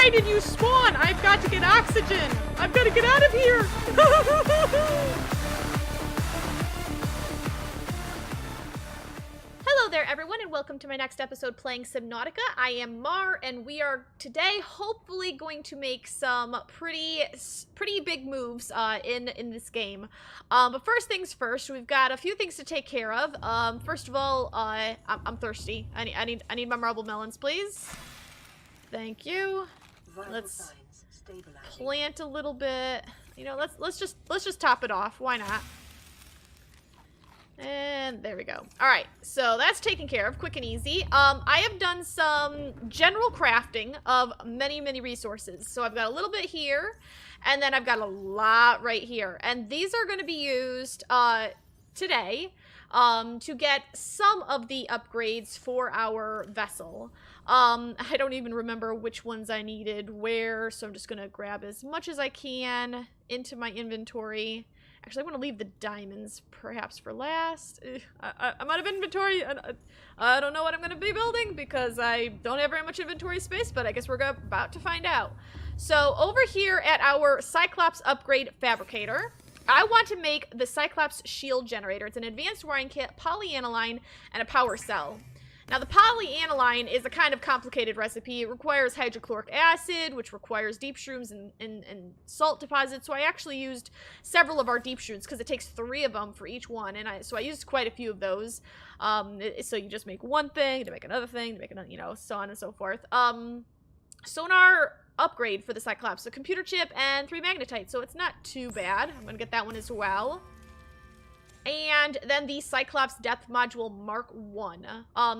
Why did you spawn? I've got to get oxygen. I've got to get out of here. Hello there, everyone, and welcome to my next episode playing Subnautica. I am Mar, and we are today hopefully going to make some pretty big moves in this game. But first things first, we've got a few things to take care of. First of all, I'm thirsty. I need my marble melons, please. Thank you. Let's plant a little bit. You know, let's just top it off. Why not? And there we go. All right, so that's taken care of, quick and easy. I have done some general crafting of many resources. So I've got a little bit here, and then I've got a lot right here. And these are going to be used today to get some of the upgrades for our vessel. I don't even remember which ones I needed where, so I'm just going to grab as much as I can into my inventory. Actually, I want to leave the diamonds, perhaps, for last. I'm out of inventory. I don't know what I'm going to be building because I don't have very much inventory space, but I guess we're about to find out. So, over here at our Cyclops Upgrade Fabricator, I want to make the Cyclops Shield Generator. It's an advanced wiring kit, polyaniline, and a power cell. Now, the polyaniline is a kind of complicated recipe. It requires hydrochloric acid, which requires deep shrooms and salt deposits. So I actually used several of our deep shrooms because it takes 3 of them for each one. And so I used quite a few of those. So you just make one thing to make another thing to make another, you know, so on and so forth. Sonar upgrade for the Cyclops, a computer chip and 3 magnetite. So it's not too bad. I'm going to get that one as well. And then the Cyclops Depth Module Mark 1.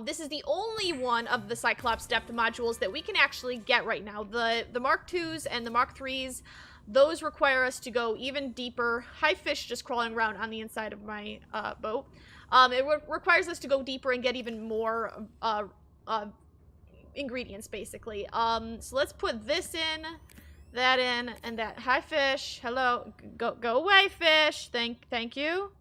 This is the only one of the Cyclops Depth Modules that we can actually get right now. The Mark 2s and the Mark 3s, those require us to go even deeper. Hi, fish just crawling around on the inside of my boat. It requires us to go deeper and get even more ingredients, basically. So let's put this in, that in, and that. Hi, fish. Hello. Go away, fish. Thank you.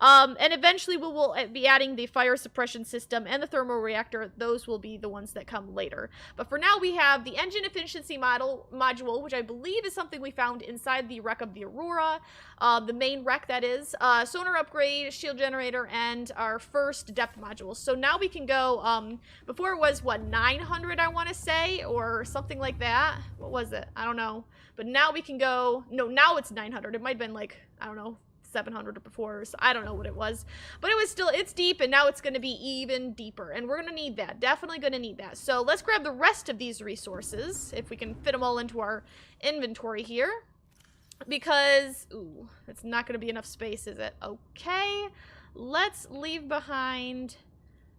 And eventually we will be adding the fire suppression system and the thermal reactor. Those will be the ones that come later. But for now, we have the engine efficiency module, which I believe is something we found inside the wreck of the Aurora. The main wreck, that is. Sonar upgrade, shield generator, and our first depth module. So now we can go, before it was, what, 900, I want to say? Or something like that. What was it? I don't know. But now we can go, no, now it's 900. It might have been like, I don't know, 700 before, so I don't know what it was, but it was still, it's deep, and now it's going to be even deeper, and we're going to need that, definitely going to need that. So let's grab the rest of these resources, if we can fit them all into our inventory here, because, ooh, it's not going to be enough space, is it? Okay, let's leave behind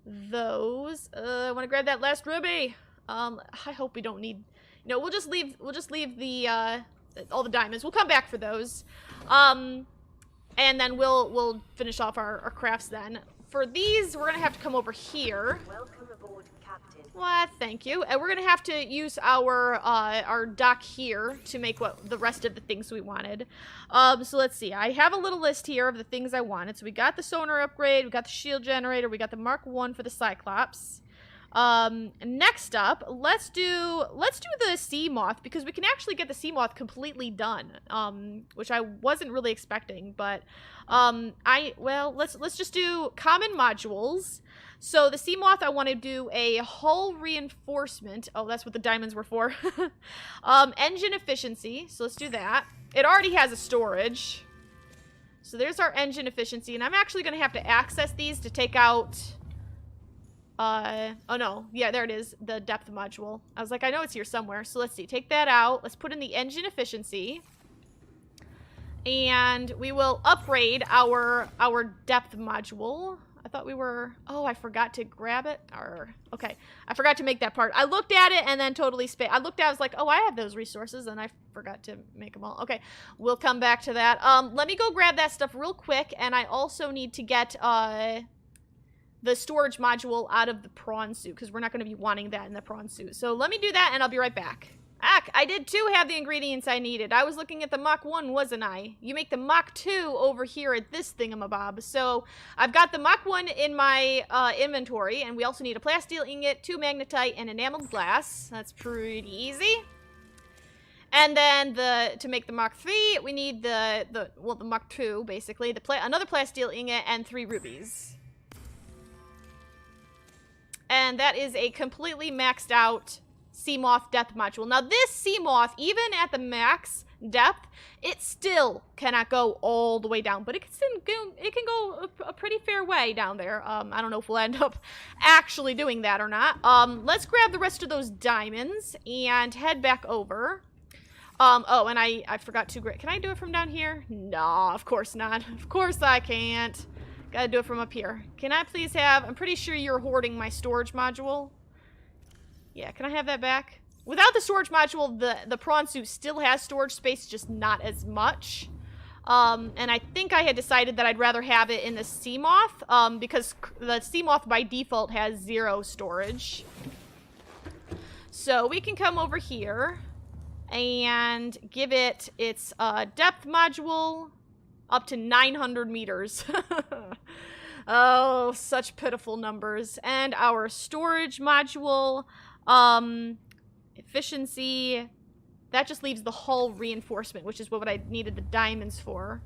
those. I want to grab that last ruby. I hope we don't need, you know, we'll just leave the, all the diamonds. We'll come back for those. And then we'll finish off our crafts then. For these, we're gonna have to come over here. Welcome aboard, Captain. Well, thank you. And we're gonna have to use our dock here to make the rest of the things we wanted. So let's see. I have a little list here of the things I wanted. So we got the sonar upgrade, we got the shield generator, we got the Mark 1 for the Cyclops. Next up, let's do the sea moth, because we can actually get the sea moth completely done, which I wasn't really expecting, but, let's just do common modules. So the sea moth, I want to do a hull reinforcement. Oh, that's what the diamonds were for. Engine efficiency. So let's do that. It already has a storage. So there's our engine efficiency, and I'm actually going to have to access these to take out, oh no, yeah, there it is, the depth module. I was like, I know it's here somewhere. So let's see, take that out. Let's put in the engine efficiency. And we will upgrade our depth module. I thought we were, oh, I forgot to grab it. Okay, I forgot to make that part. I looked at it and then totally I looked at it, I was like, oh, I have those resources, and I forgot to make them all. Okay, we'll come back to that. Let me go grab that stuff real quick, and I also need to get, the storage module out of the prawn suit, because we're not going to be wanting that in the prawn suit. So let me do that, and I'll be right back. I did too have the ingredients I needed. I was looking at the Mach 1, wasn't I? You make the Mach 2 over here at this thingamabob. So I've got the Mach 1 in my inventory, and we also need a plasteel ingot, 2 magnetite, and enameled glass. That's pretty easy. And then to make the Mark III, we need the Mark II, basically, another plasteel ingot and 3 rubies. And that is a completely maxed out Seamoth depth module. Now this Seamoth, even at the max depth, it still cannot go all the way down, but it can go a pretty fair way down there. I don't know if we'll end up actually doing that or not. Let's grab the rest of those diamonds and head back over. Oh, and I forgot to grab. Can I do it from down here? No, of course not. Of course I can't. Gotta do it from up here. Can I please have... I'm pretty sure you're hoarding my storage module. Yeah, can I have that back? Without the storage module, the prawn suit still has storage space, just not as much. And I think I had decided that I'd rather have it in the Seamoth, because the Seamoth by default has 0 storage. So we can come over here and give it its depth module up to 900 meters. Oh, such pitiful numbers. And our storage module, efficiency, that just leaves the hull reinforcement, which is what I needed the diamonds for.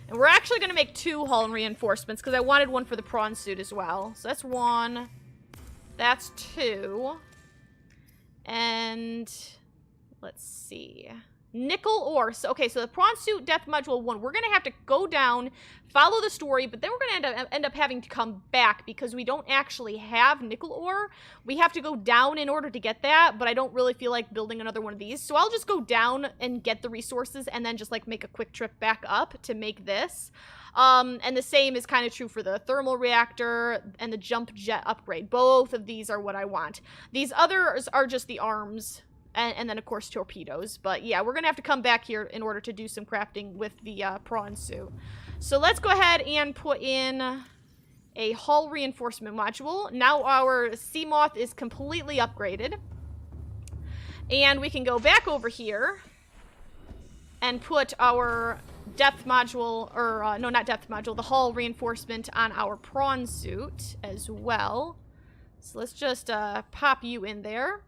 And we're actually going to make 2 hull reinforcements because I wanted one for the prawn suit as well. So that's 1. That's 2. And let's see. Nickel ore. So, okay, so the prawn suit depth module 1, we're going to have to go down, follow the story, but then we're going to end up having to come back because we don't actually have nickel ore. We have to go down in order to get that, but I don't really feel like building another one of these. So I'll just go down and get the resources and then just like make a quick trip back up to make this. And the same is kind of true for the thermal reactor and the jump jet upgrade. Both of these are what I want. These others are just the arms. And then, of course, torpedoes. But, yeah, we're going to have to come back here in order to do some crafting with the prawn suit. So, let's go ahead and put in a hull reinforcement module. Now, our Seamoth is completely upgraded. And we can go back over here and put our depth module, or, no, not depth module, the hull reinforcement on our prawn suit as well. So, let's just pop you in there.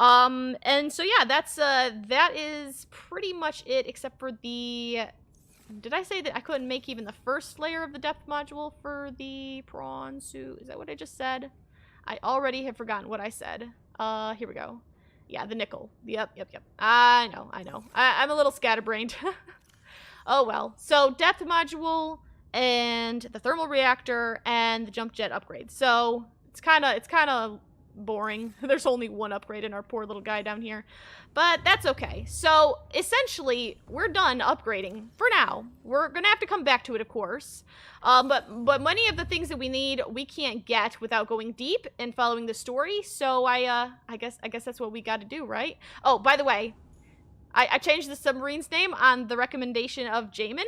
And so yeah, that is pretty much it, except for the, did I say that I couldn't make even the first layer of the depth module for the prawn suit? Is that what I just said? I already have forgotten what I said. Here we go. Yeah, the nickel. Yep. I know. I'm a little scatterbrained. Oh well. So, depth module, and the thermal reactor, and the jump jet upgrade. So, it's kind of boring. There's only 1 upgrade in our poor little guy down here, but that's okay. So essentially we're done upgrading for now. We're gonna have to come back to it, of course, but many of the things that we need we can't get without going deep and following the story. So I guess that's what we got to do, right? Oh, by the way, I changed the submarine's name on the recommendation of Jamin.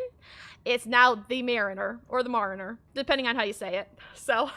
It's now the Mariner, or the Mariner, depending on how you say it. So,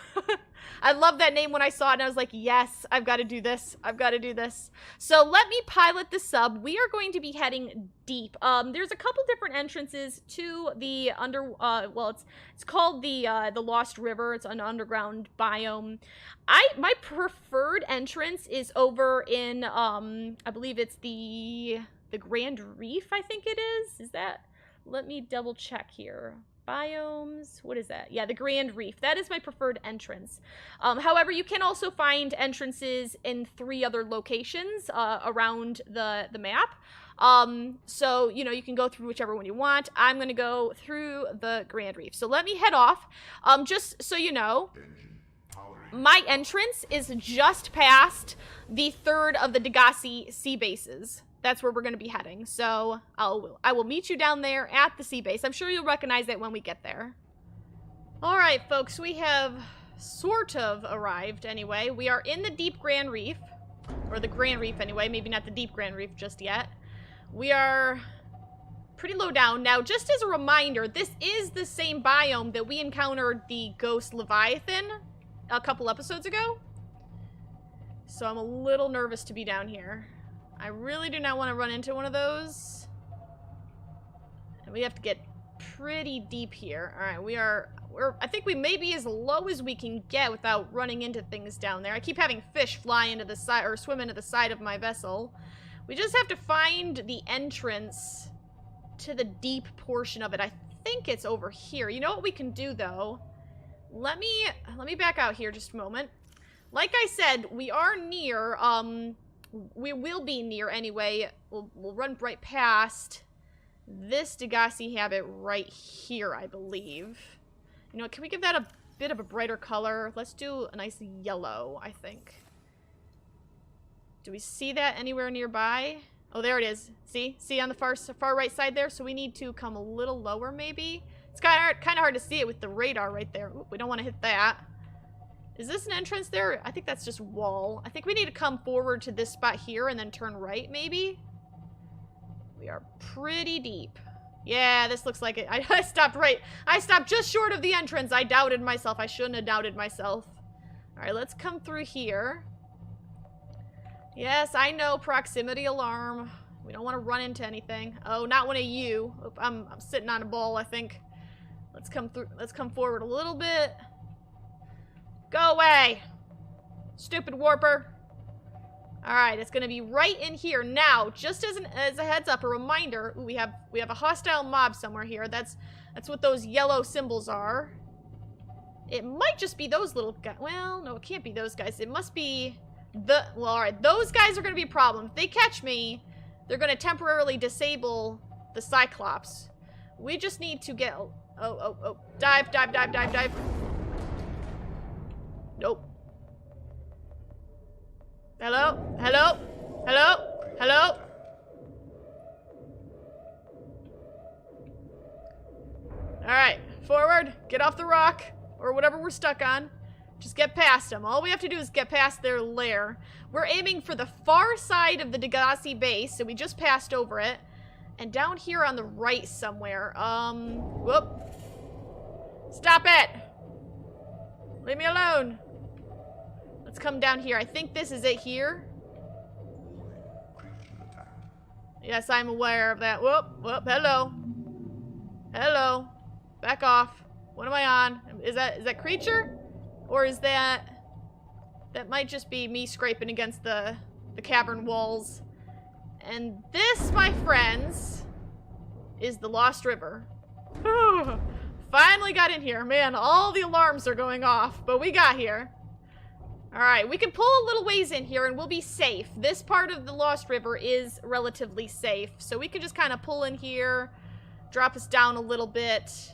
I love that name when I saw it, and I was like, yes, I've got to do this. I've got to do this. So, let me pilot the sub. We are going to be heading deep. There's a couple different entrances to the well, it's called the Lost River. It's an underground biome. My preferred entrance is over in, I believe it's the Grand Reef, I think it is. Is that? Let me double check here. Biomes, what is that? Yeah, the Grand Reef. That is my preferred entrance. However, you can also find entrances in 3 other locations around the map. So, you know, you can go through whichever one you want. I'm going to go through the Grand Reef. So let me head off. Just so you know, my entrance is just past the 3rd of the Degasi sea bases. That's where we're going to be heading. So I will meet you down there at the sea base. I'm sure you'll recognize it when we get there. All right, folks, we have sort of arrived anyway. We are in the deep Grand Reef, or the Grand Reef anyway, maybe not the deep Grand Reef just yet. We are pretty low down. Now, just as a reminder, this is the same biome that we encountered the Ghost Leviathan a couple episodes ago. So I'm a little nervous to be down here. I really do not want to run into one of those. And we have to get pretty deep here. All right, I think we may be as low as we can get without running into things down there. I keep having fish fly into the side, or swim into the side of my vessel, We just have to find the entrance to the deep portion of it. I think it's over here. You know what we can do, though? Let me back out here just a moment. Like I said, we are near, we will be near anyway. We'll run right past this Degasi habit right here, I believe. You know, can we give that a bit of a brighter color? Let's do a nice yellow, I think. Do we see that anywhere nearby? Oh, there it is. See? See on the far right side there? So we need to come a little lower, maybe? It's kind of hard to see it with the radar right there. Ooh, we don't want to hit that. Is this an entrance there? I think that's just wall. I think we need to come forward to this spot here and then turn right, maybe? We are pretty deep. Yeah, this looks like it. I stopped right. I stopped just short of the entrance. I doubted myself. I shouldn't have doubted myself. All right, let's come through here. Yes, I know. Proximity alarm. We don't want to run into anything. Oh, not one of you. Oop, I'm sitting on a ball, I think. Let's come through. Let's come forward a little bit. Go away, stupid warper. All right, it's gonna be right in here now. Just as a heads up, a reminder. Ooh, we have a hostile mob somewhere here. That's what those yellow symbols are. It might just be those little guys. Well, no, it can't be those guys. It must be the. Well, all right, those guys are gonna be a problem. If they catch me, they're gonna temporarily disable the Cyclops. We just need to get. Oh! Dive! Nope. Hello? Hello? Hello? Hello? Alright, forward. Get off the rock. Or whatever we're stuck on. Just get past them. All we have to do is get past their lair. We're aiming for the far side of the Degasi base, so we just passed over it. And down here on the right somewhere. Whoop. Stop it! Leave me alone. Let's come down here. I think this is it here. Yes, I'm aware of that. Whoop, whoop, hello. Hello. Back off. What am I on? Is that creature? Or is that... That might just be me scraping against the cavern walls. And this, my friends, is the Lost River. Whew. Finally got in here. Man, all the alarms are going off, but we got here. Alright, we can pull a little ways in here and we'll be safe. This part of the Lost River is relatively safe, so we can just kind of pull in here, drop us down a little bit,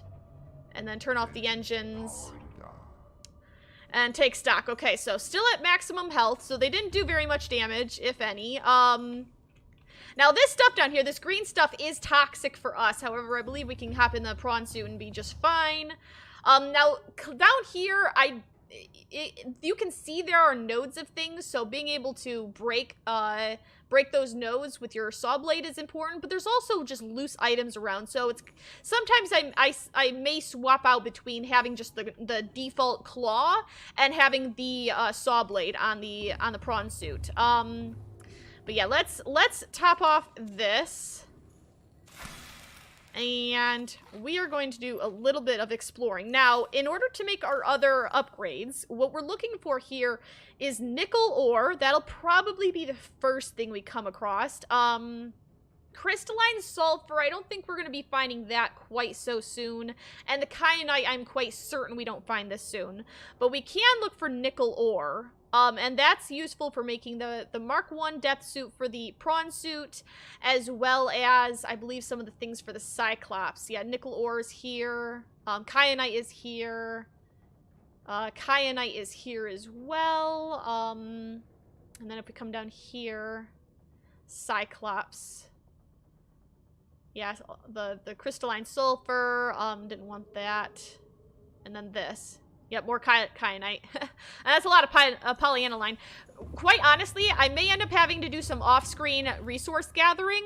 and then turn off the engines. And take stock. Okay, so still at maximum health, so they didn't do very much damage, if any. Now this stuff down here, this green stuff, is toxic for us. However, I believe we can hop in the prawn suit and be just fine. Now, down here, you can see there are nodes of things, so being able to break those nodes with your saw blade is important, but there's also just loose items around, so it's sometimes I may swap out between having just the default claw and having the saw blade on the prawn suit. But yeah, let's top off this. And we are going to do a little bit of exploring. Now, in order to make our other upgrades, what we're looking for here is nickel ore. That'll probably be the first thing we come across. Crystalline sulfur, I don't think we're going to be finding that quite so soon. And the kyanite, I'm quite certain we don't find this soon. But we can look for nickel ore. And that's useful for making the Mark I depth suit for the prawn suit, as well as, I believe, some of the things for the Cyclops. Yeah, nickel ore is here. Kyanite is here. Kyanite is here as well. And then if we come down here, Cyclops. Yeah, the crystalline sulfur. Didn't want that. And then this. Yep, more kyanite. And that's a lot of polyaniline. Quite honestly, I may end up having to do some off-screen resource gathering,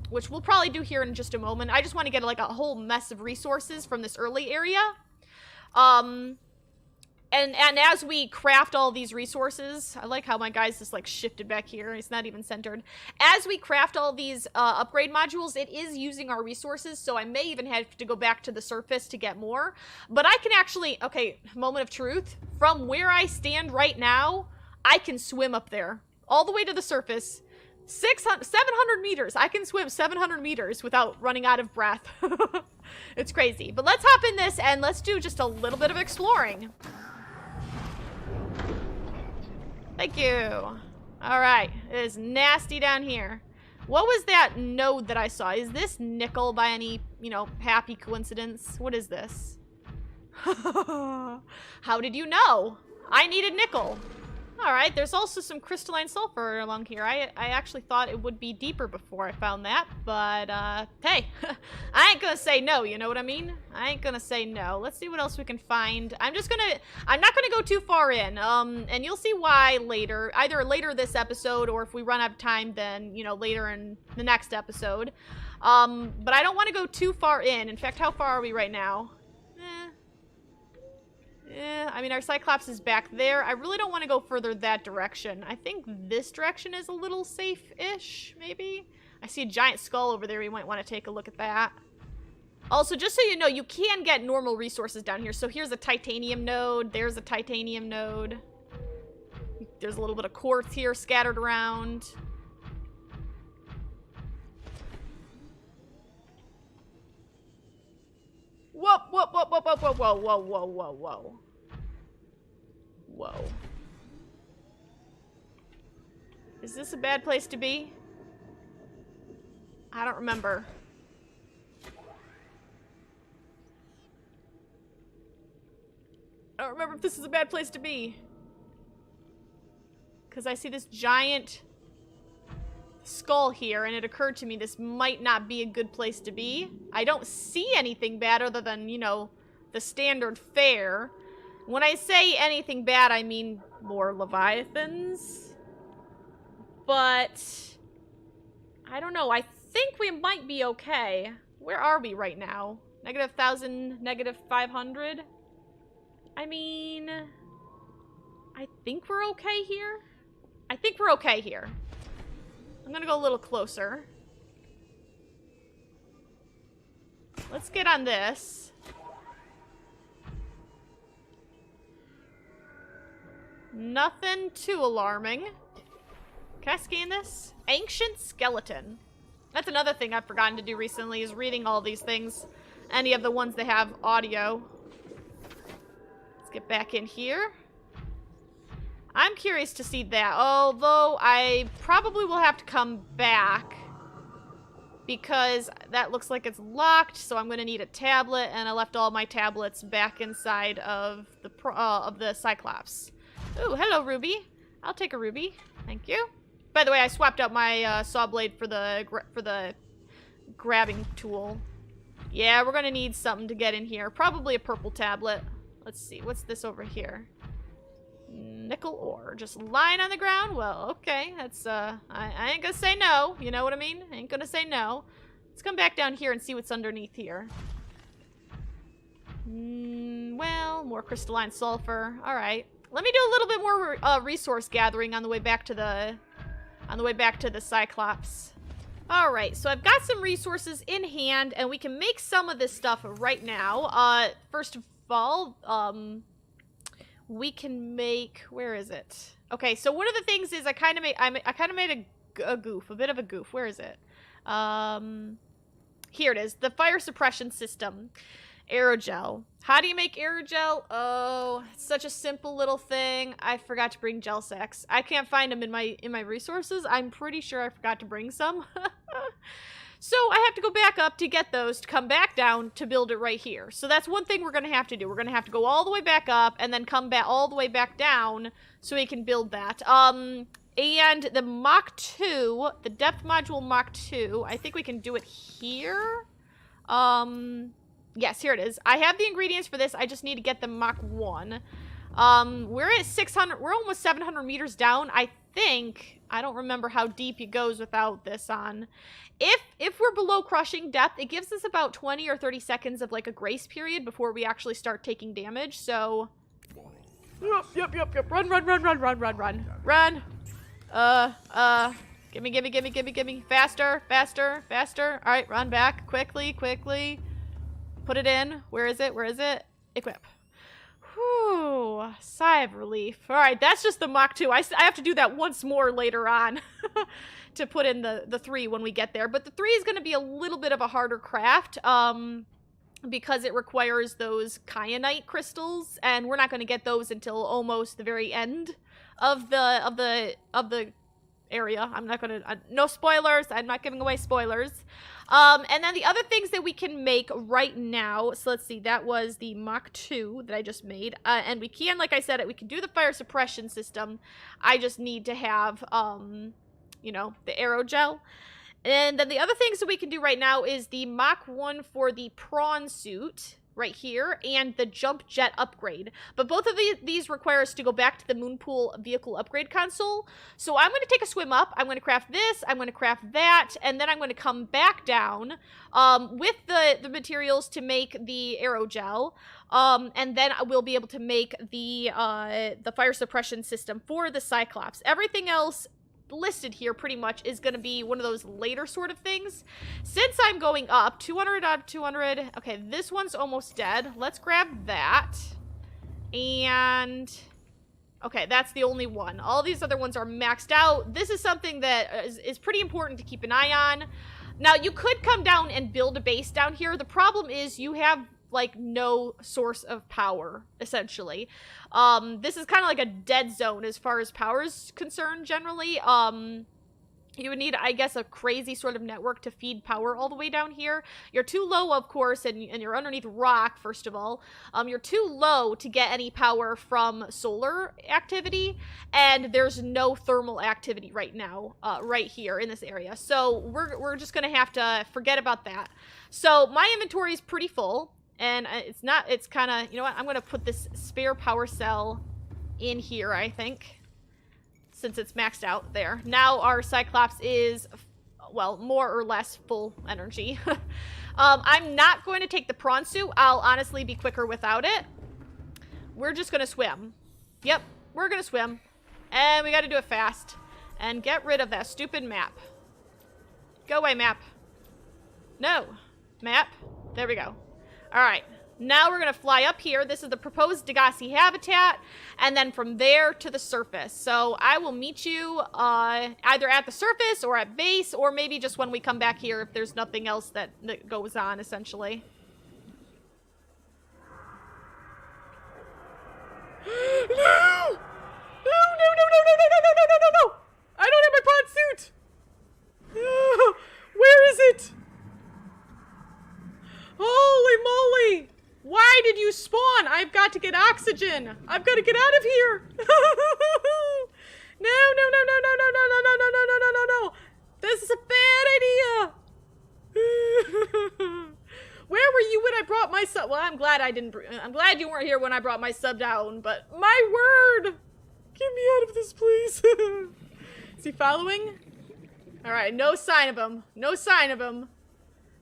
which we'll probably do here in just a moment. I just want to get like a whole mess of resources from this early area. And as we craft all these resources, I like how my guy's just like shifted back here. It's not even centered. As we craft all these upgrade modules, it is using our resources, so I may even have to go back to the surface to get more. But I can actually, okay, moment of truth. From where I stand right now, I can swim up there. All the way to the surface. 700 meters. I can swim 700 meters without running out of breath. It's crazy. But let's hop in this and let's do just a little bit of exploring. Thank you. All right. It is nasty down here. What was that node that I saw? Is this nickel by any, you know, happy coincidence? What is this? How did you know? I needed nickel. All right, there's also some crystalline sulfur along here. I actually thought it would be deeper before I found that, but hey, I ain't gonna say no, you know what I mean? I ain't gonna say no. Let's see what else we can find. I'm not gonna go too far in, and you'll see why later, either later this episode, or if we run out of time, then, you know, later in the next episode. But I don't want to go too far in. In fact, how far are we right now? I mean, our Cyclops is back there. I really don't want to go further that direction. I think this direction is a little safe-ish, maybe? I see a giant skull over there. We might want to take a look at that. Also, just so you know, you can get normal resources down here. So here's a titanium node. There's a titanium node. There's a little bit of quartz here scattered around. Whoa, whoa, whoa, whoa, whoa, whoa, whoa, whoa, whoa, whoa, whoa. Whoa. Is this a bad place to be? I don't remember. I don't remember if this is a bad place to be. Because I see this giant skull here, and it occurred to me this might not be a good place to be. I don't see anything bad other than, you know, the standard fare. When I say anything bad, I mean more leviathans. But I don't know. I think we might be okay. Where are we right now? -1,000, -500? I mean, I think we're okay here. I think we're okay here. I'm gonna go a little closer. Let's get on this. Nothing too alarming. Can I scan this? Ancient skeleton. That's another thing I've forgotten to do recently, is reading all these things. Any of the ones that have audio. Let's get back in here. I'm curious to see that, although I probably will have to come back because that looks like it's locked, so I'm going to need a tablet, and I left all my tablets back inside of the Cyclops. Ooh, hello, Ruby. I'll take a Ruby. Thank you. By the way, I swapped out my saw blade for the grabbing tool. Yeah, we're going to need something to get in here. Probably a purple tablet. Let's see. What's this over here? Nickel ore. Just lying on the ground? Well, okay. That's, I ain't gonna say no. You know what I mean? I ain't gonna say no. Let's come back down here and see what's underneath here. Well, more crystalline sulfur. Alright. Let me do a little bit more resource gathering on the way back to the Cyclops. Alright, so I've got some resources in hand, and we can make some of this stuff right now. First of all, we can make, where is it? Okay, so one of the things is I kind of made a goof, a bit of a goof. Where is it? Here it is, the fire suppression system. Aerogel. How do you make aerogel? Oh, it's such a simple little thing. I forgot to bring gel sacks. I can't find them in my resources. I'm pretty sure I forgot to bring some. So I have to go back up to get those, to come back down to build it right here. So that's one thing we're going to have to do. We're going to have to go all the way back up and then come back all the way back down so we can build that. And the Mach 2, the depth module Mach 2, I think we can do it here. Yes, here it is. I have the ingredients for this. I just need to get the Mach 1. We're at 600, we're almost 700 meters down. I think, I don't remember how deep it goes without this on. If we're below crushing depth, it gives us about 20 or 30 seconds of like a grace period before we actually start taking damage. So, yep. Run. Gimme. Faster. All right, run back quickly. Put it in. Where is it? Equip. Whew, sigh of relief. All right, that's just the Mach 2. I have to do that once more later on to put in the 3 when we get there. But the 3 is going to be a little bit of a harder craft because it requires those kyanite crystals, and we're not going to get those until almost the very end of the area. I'm not going to... no spoilers. I'm not giving away spoilers. And then the other things that we can make right now, so let's see, that was the Mach 2 that I just made. And we can, like I said, we can do the fire suppression system. I just need to have, you know, the aerogel. And then the other things that we can do right now is the Mach 1 for the prawn suit right here, and the jump jet upgrade. But both of these require us to go back to the Moonpool vehicle upgrade console. So I'm going to take a swim up. I'm going to craft this. I'm going to craft that. And then I'm going to come back down with the materials to make the aerogel. And then I will be able to make the fire suppression system for the Cyclops. Everything else listed here pretty much is going to be one of those later sort of things. Since I'm going up, 200 out of 200. Okay, this one's almost dead. Let's grab that. And... okay, that's the only one. All these other ones are maxed out. This is something that is pretty important to keep an eye on. Now, you could come down and build a base down here. The problem is you have like no source of power, essentially. This is kind of like a dead zone as far as power is concerned, generally. You would need, I guess, a crazy sort of network to feed power all the way down here. You're too low, of course, and you're underneath rock, first of all. You're too low to get any power from solar activity, and there's no thermal activity right now, right here in this area. So we're just gonna have to forget about that. So my inventory is pretty full. And it's kind of, you know what, I'm going to put this spare power cell in here, I think, since it's maxed out there. Now our Cyclops is, well, more or less full energy. I'm not going to take the prawn suit. I'll honestly be quicker without it. We're just going to swim. Yep, we're going to swim. And we got to do it fast. And get rid of that stupid map. Go away, map. No. Map. There we go. Alright, now we're going to fly up here. This is the proposed Degasi habitat, and then from there to the surface. So I will meet you either at the surface or at base, or maybe just when we come back here if there's nothing else that goes on, essentially. No! No, no, no, no, no, no, no, no, no, no, no! I don't have my prawn suit! Where is it? Holy moly! Why did you spawn? I've got to get oxygen. I've got to get out of here. No, no, no, no, no, no, no, no, no, no, no, no, no, no, no. This is a bad idea. Where were you when I brought my sub? Well, I'm glad I'm glad you weren't here when I brought my sub down, but my word. Get me out of this, please. Is he following? All right, no sign of him. No sign of him.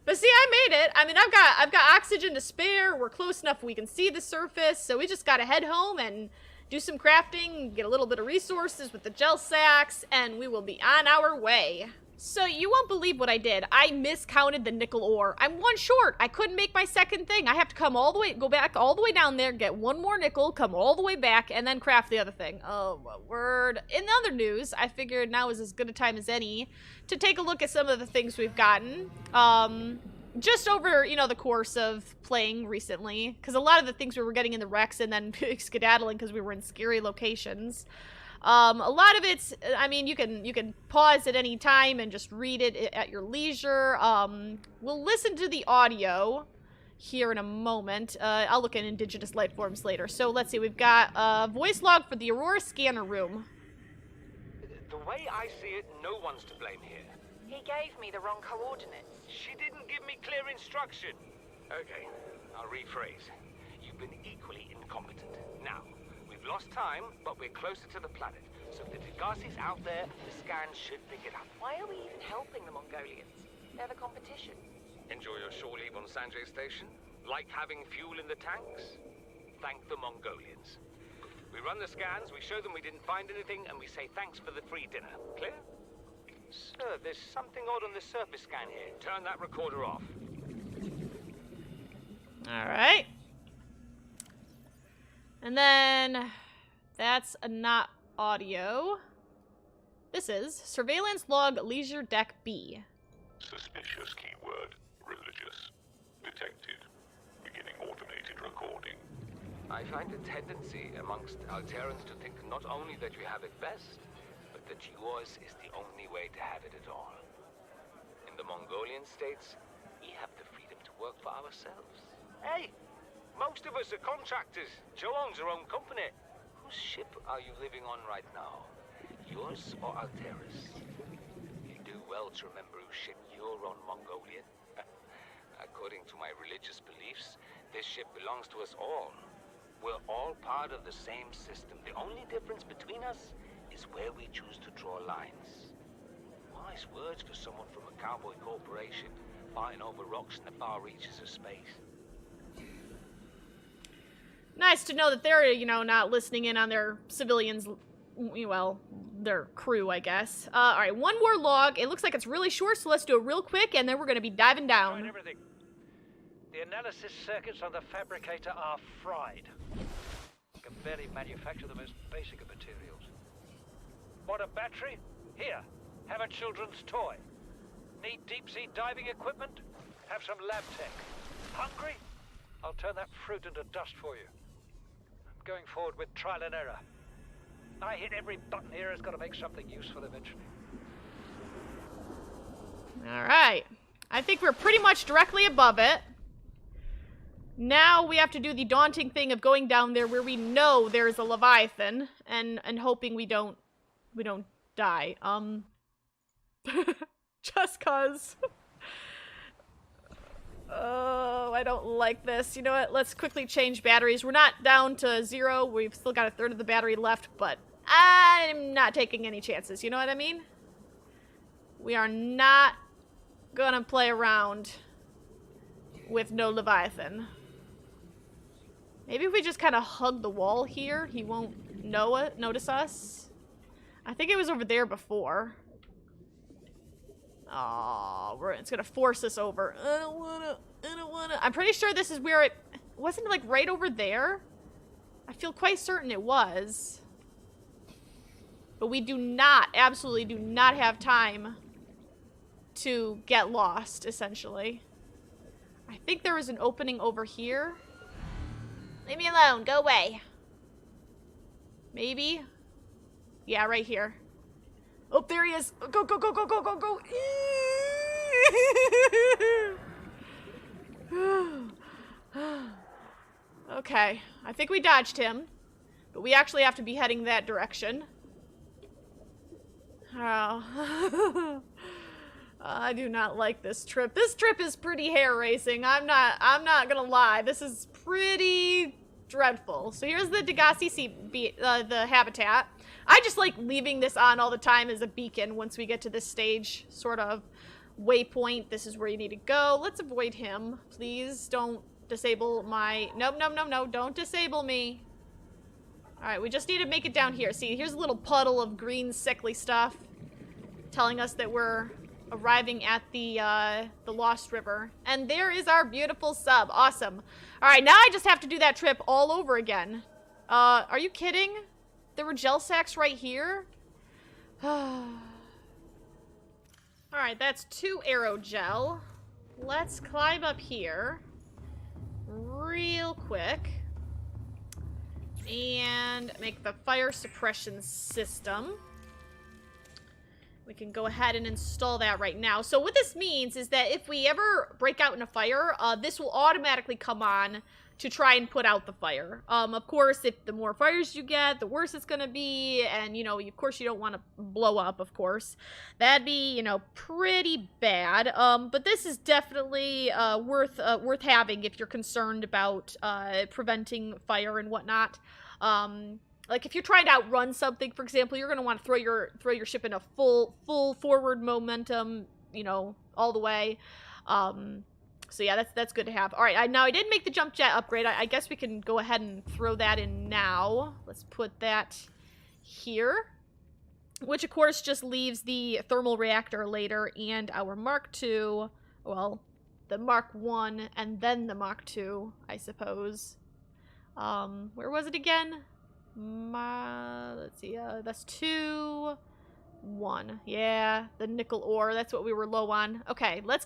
But see, I made it. I mean, I've got oxygen to spare. We're close enough we can see the surface. So we just got to head home and do some crafting, get a little bit of resources with the gel sacks, and we will be on our way. So you won't believe what I did. I miscounted the nickel ore. I'm one short. I couldn't make my second thing. I have to come all the way, go back all the way down there, get one more nickel, come all the way back, and then craft the other thing. Oh, my word. In other news, I figured now is as good a time as any to take a look at some of the things we've gotten. Just over, you know, the course of playing recently. Because a lot of the things we were getting in the wrecks and then skedaddling because we were in scary locations. A lot of it's, I mean, you can pause at any time and just read it at your leisure. We'll listen to the audio here in a moment. I'll look at indigenous life forms later. So let's see, we've got a voice log for the Aurora scanner room. The way I see it, no one's to blame here. He gave me the wrong coordinates. She didn't give me clear instruction. Okay, I'll rephrase. You've been equally incompetent. Now, we've lost time, but we're closer to the planet. So if the Degasi's out there, the scans should pick it up. Why are we even helping the Mongolians? They're the competition. Enjoy your shore leave on Sanjay Station? Like having fuel in the tanks? Thank the Mongolians. We run the scans, we show them we didn't find anything, and we say thanks for the free dinner. Clear? Sir, there's something odd on the surface scan here. Turn that recorder off. Alright. And then that's not audio. This is surveillance log leisure deck B. Suspicious keyword, religious. Detected. Beginning automated recording. I find a tendency amongst Alterans to think not only that you have it best, but that yours is the only way to have it at all. In the Mongolian states, we have the freedom to work for ourselves. Hey, most of us are contractors. Joe owns her own company. Whose ship are you living on right now? Yours or Altera's? You do well to remember whose ship you're on, Mongolian. According to my religious beliefs, this ship belongs to us all. We're all part of the same system. The only difference between us is where we choose to draw lines. Wise words for someone from a cowboy corporation fighting over rocks in the far reaches of space. Nice to know that they're, you know, not listening in on their civilians, well, their crew, I guess. Alright, one more log. It looks like it's really short, so let's do it real quick, and then we're gonna be diving down. Tried everything. The analysis circuits on the fabricator are fried. Can barely manufacture the most basic of materials. Want a battery? Here, have a children's toy. Need deep-sea diving equipment? Have some lab tech. Hungry? I'll turn that fruit into dust for you. I'm going forward with trial and error. I hit every button here has got to make something useful eventually. Alright. I think we're pretty much directly above it. Now we have to do the daunting thing of going down there where we know there's a Leviathan and hoping we don't die. Just cause. Oh, I don't like this. You know what? Let's quickly change batteries. We're not down to 0. We've still got a third of the battery left, but I'm not taking any chances. You know what I mean? We are not gonna play around with no Leviathan. Maybe if we just kind of hug the wall here, he won't notice us. I think it was over there before. Oh, it's gonna force us over. I don't wanna. I'm pretty sure this is where it... Wasn't it like right over there? I feel quite certain it was. But we do not, absolutely do not have time to get lost, essentially. I think there is an opening over here. Leave me alone, go away. Maybe? Yeah, right here. Oh, there he is. Go, go, go, go, go, go, go. Okay, I think we dodged him. But we actually have to be heading that direction. Oh. I do not like this trip. This trip is pretty hair-raising. I'm not gonna lie. This is pretty dreadful. So here's the Degasi the habitat. I just like leaving this on all the time as a beacon once we get to this stage, sort of waypoint. This is where you need to go. Let's avoid him. Please don't disable my... Nope, no, no, no. Don't disable me. Alright, we just need to make it down here. See, here's a little puddle of green, sickly stuff telling us that we're arriving at the Lost River. And there is our beautiful sub. Awesome. Alright, now I just have to do that trip all over again. Are you kidding? There were gel sacks right here? Alright, that's 2 aerogel. Let's climb up here real quick and make the fire suppression system. We can go ahead and install that right now. So what this means is that if we ever break out in a fire, this will automatically come on to try and put out the fire. Of course, if the more fires you get, the worse it's gonna be, and, you know, of course you don't want to blow up, of course. That'd be, you know, pretty bad. But this is definitely worth having if you're concerned about preventing fire and whatnot. Like if you're trying to outrun something, for example, you're gonna want to throw your ship in a full forward momentum, you know, all the way. So yeah, that's good to have. All right, now I did make the jump jet upgrade. I guess we can go ahead and throw that in now. Let's put that here, which of course just leaves the thermal reactor later and our Mark II. Well, the Mark I and then the Mark II, I suppose. Where was it again? Let's see, that's 2, 1. Yeah, the nickel ore, that's what we were low on. Okay, let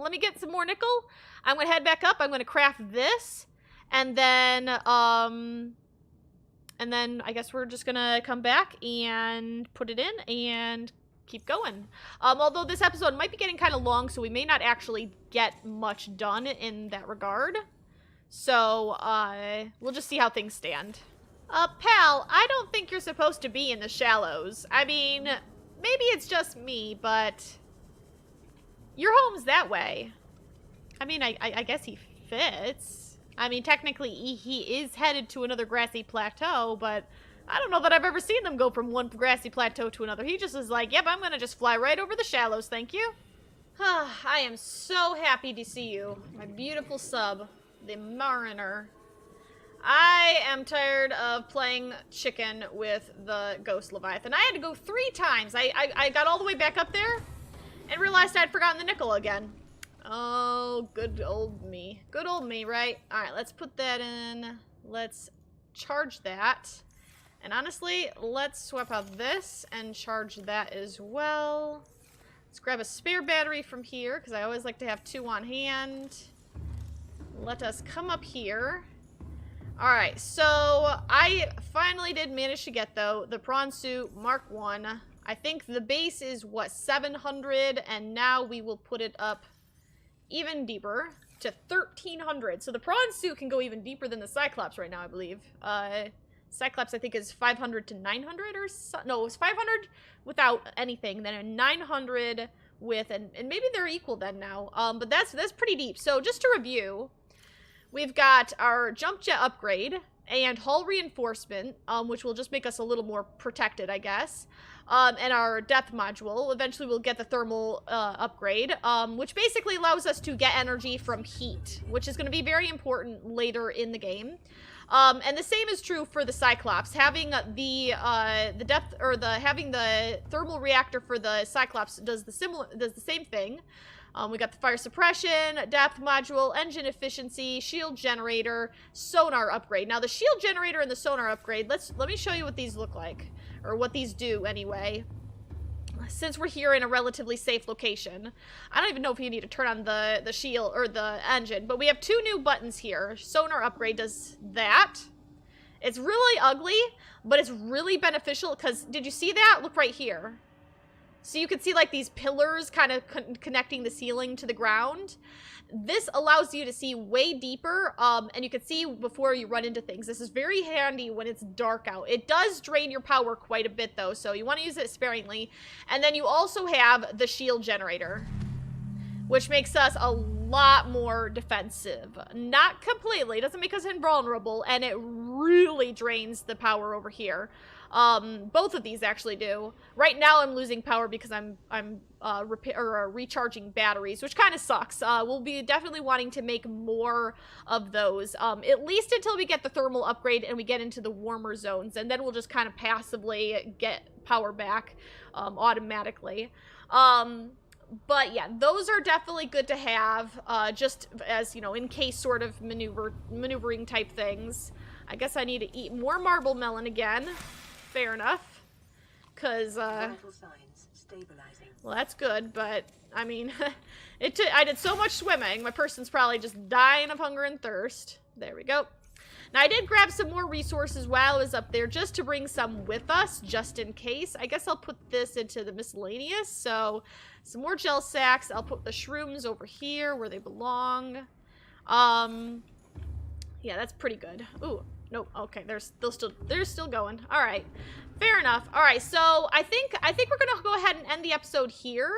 me get some more nickel. I'm gonna head back up, I'm gonna craft this, and then I guess we're just gonna come back and put it in and keep going. Although this episode might be getting kind of long, so we may not actually get much done in that regard. So, we'll just see how things stand. Pal, I don't think you're supposed to be in the shallows. I mean, maybe it's just me, but your home's that way. I mean, I guess he fits. I mean, technically, he is headed to another grassy plateau, but I don't know that I've ever seen them go from one grassy plateau to another. He just is like, yep, I'm gonna just fly right over the shallows, thank you. I am so happy to see you, my beautiful sub, the Mariner. I am tired of playing chicken with the Ghost Leviathan. I had to go 3 times. I got all the way back up there and realized I'd forgotten the nickel again. Oh, good old me. Good old me, right? Alright, let's put that in. Let's charge that. And honestly, let's swap out this and charge that as well. Let's grab a spare battery from here, because I always like to have 2 on hand. Let us come up here. Alright, so I finally did manage to get, though, the prawn suit Mark 1. I think the base is, what, 700, and now we will put it up even deeper to 1300. So the prawn suit can go even deeper than the Cyclops right now, I believe. Cyclops, I think, is 500 to 900 or so. No, it was 500 without anything, then a 900 with, and maybe they're equal then now. But that's pretty deep. So just to review, we've got our jump jet upgrade and hull reinforcement, which will just make us a little more protected, I guess. And our depth module. Eventually we'll get the thermal upgrade, which basically allows us to get energy from heat, which is going to be very important later in the game. And the same is true for the Cyclops. Having the depth, or having the thermal reactor for the Cyclops does the same thing. We got the fire suppression, depth module, engine efficiency, shield generator, sonar upgrade. Now the shield generator and the sonar upgrade, let me show you what these look like, or what these do anyway. Since we're here in a relatively safe location, I don't even know if you need to turn on the shield or the engine, but we have 2 new buttons here. Sonar upgrade does that. It's really ugly, but it's really beneficial because, did you see that? Look right here. So you can see like these pillars kind of connecting the ceiling to the ground. This allows you to see way deeper, and you can see before you run into things. This is very handy when it's dark out. It does drain your power quite a bit though, so you want to use it sparingly. And then you also have the shield generator, which makes us a lot more defensive. Not completely, it doesn't make us invulnerable, and it really drains the power over here. Both of these actually do. Right now I'm losing power because I'm recharging batteries, which kind of sucks. We'll be definitely wanting to make more of those, at least until we get the thermal upgrade and we get into the warmer zones, and then we'll just kind of passively get power back automatically. But yeah, those are definitely good to have, just as, you know, in case sort of maneuvering type things. I guess I need to eat more marble melon again. Fair enough. Because, Vital signs stabilizing. well, that's good, but, I mean, I did so much swimming, my person's probably just dying of hunger and thirst. There we go. Now, I did grab some more resources while I was up there, just to bring some with us, just in case. I guess I'll put this into the miscellaneous, so some more gel sacks. I'll put the shrooms over here where they belong. Yeah, that's pretty good. Ooh. Nope. Okay, they're still going. All right, fair enough. All right, so I think we're gonna go ahead and end the episode here.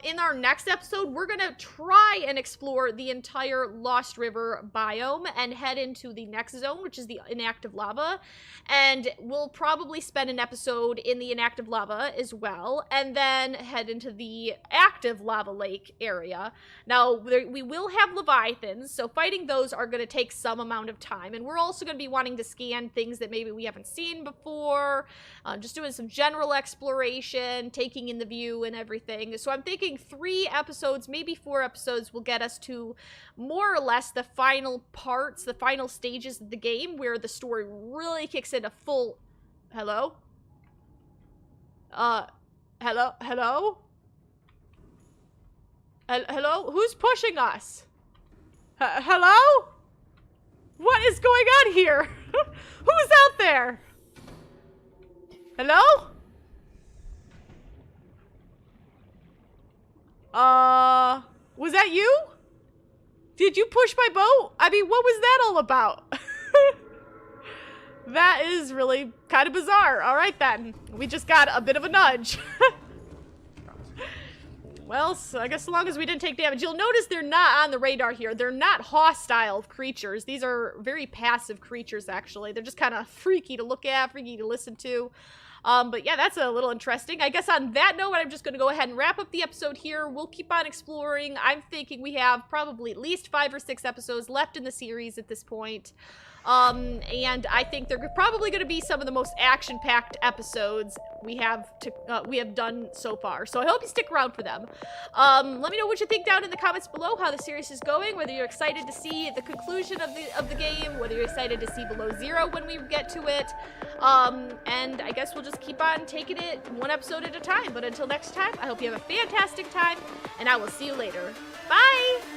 In our next episode, we're gonna try and explore the entire Lost River biome and head into the next zone, which is the inactive lava. And we'll probably spend an episode in the inactive lava as well, and then head into the active lava lake area. Now, we will have leviathans, so fighting those are going to take some amount of time, and we're also going to be wanting to scan things that maybe we haven't seen before, more. Just doing some general exploration, taking in the view and everything. So I'm thinking 3 episodes, maybe 4 episodes will get us to more or less the final parts, the final stages of the game where the story really kicks into full... Hello? Hello? Hello? Hello? Who's pushing us? Hello? What is going on here? Who's out there? Hello? Was that you? Did you push my boat? I mean, what was that all about? That is really kind of bizarre. All right, then. We just got a bit of a nudge. Well, so I guess as long as we didn't take damage. You'll notice they're not on the radar here. They're not hostile creatures. These are very passive creatures, actually. They're just kind of freaky to look at, freaky to listen to. But yeah, that's a little interesting. I guess on that note, I'm just going to go ahead and wrap up the episode here. We'll keep on exploring. I'm thinking we have probably at least 5 or 6 episodes left in the series at this point. And I think they're probably going to be some of the most action-packed episodes we have done so far. So I hope you stick around for them. Let me know what you think down in the comments below, how the series is going, whether you're excited to see the conclusion of the game, whether you're excited to see Below Zero when we get to it. And I guess we'll just keep on taking it 1 episode at a time. But until next time, I hope you have a fantastic time, and I will see you later. Bye!